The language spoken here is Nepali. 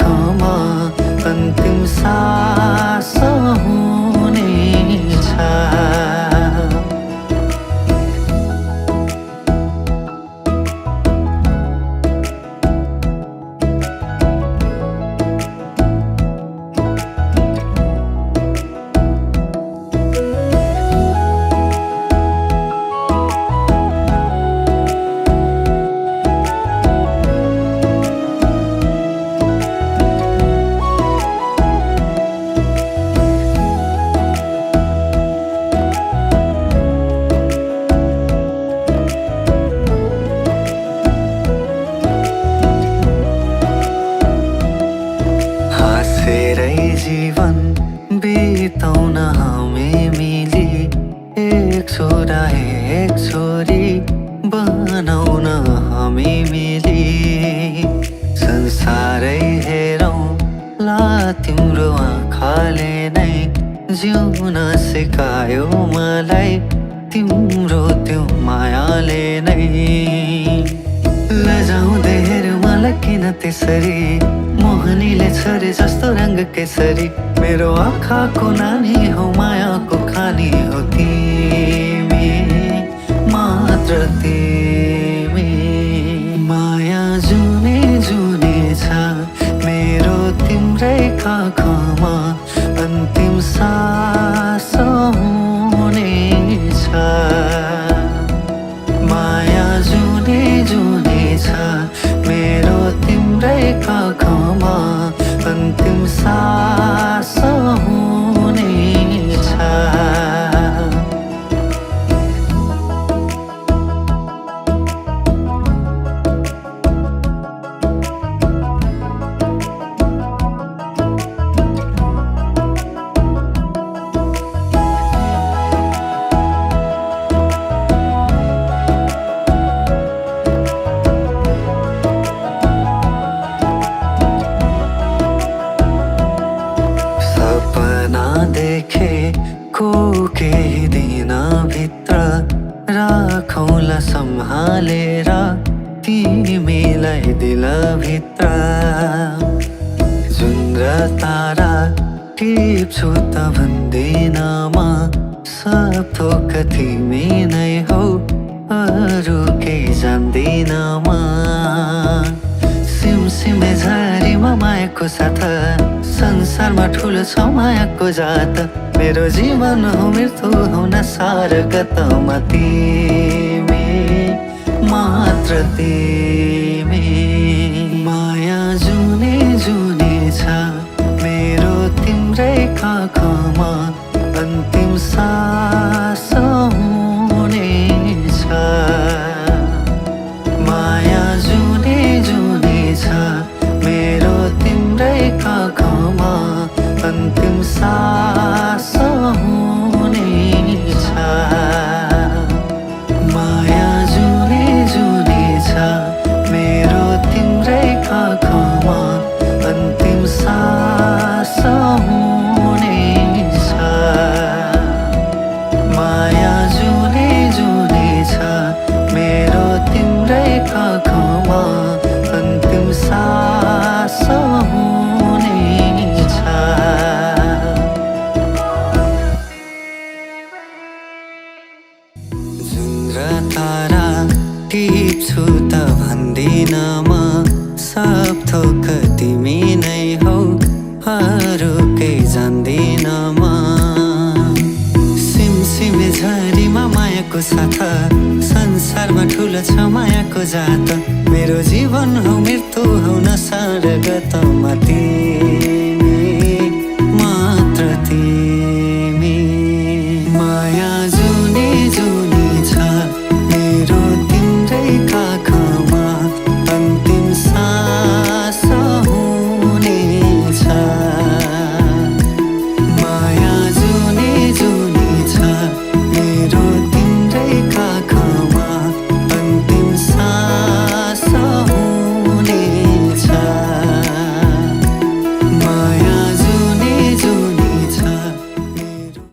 काखमा अन्तिम सास हुनेछ। जीवन बिताउन हामी मिली, एक छोरा एक छोरी बनाउन हामी मिली। संसारै हेरौँ ला तिम्रो आँखाले नै जिउन सिकायो मलाई, तिम्रो त्यो मायाले नै। लजाउँदै हेर मलाई किन त्यसरी, मोहनीले छरे जस्तो रङ्ग केसरी। मेरो आँखाको नानी हो, मायाको खानी हो तिमी, मात्र तिमी। माया जुने जुने छ मेरो तिम्रै काखमा अन्तिम सास हुनेछ। माया जुने जुने छ मेरो तिम्रै काखमा अन्तिम सास हुनेछ। देखे को केही दिन भित्र राखौँला सम्हालेर तिमीलाई दिलभित्र। जुन र तारा टिप्छु त भन्दिन म, सब थोक तिमी नै हौ अरू केही जान्दिन म। सिमसिमे झारीमा मायाको साथ, संसारमा ठुलो छ मायाको जात। मेरो जीवन हो मृत्यु हो नसार गतमा तिमी, मात्र तिमी। माया जुने जुने छ मेरो तिम्रै काखमा अन्तिम सास हुनेछ। माया जुने जुने छ मेरो तिम्रै काखमा अन्तिम सास हुनेछ। माया जुने जुने छ मेरो तिम्रै काखमा अन्तिम सास हुनेछ। माया जुने जुने छ मेरो तिम्रै काखमा अन्तिम सास हुनेछ। जुन र तारा टिप्छु त भन्दिन म, सब थोक तिमी नै हौ अरू केही जान्दिन म। सिमसिमे झरीमा मायाको साथ, संसारमा ठुलो छ मायाको जात। मेरो जीवन हो मृत्यु हो नसार गतमा तिमी।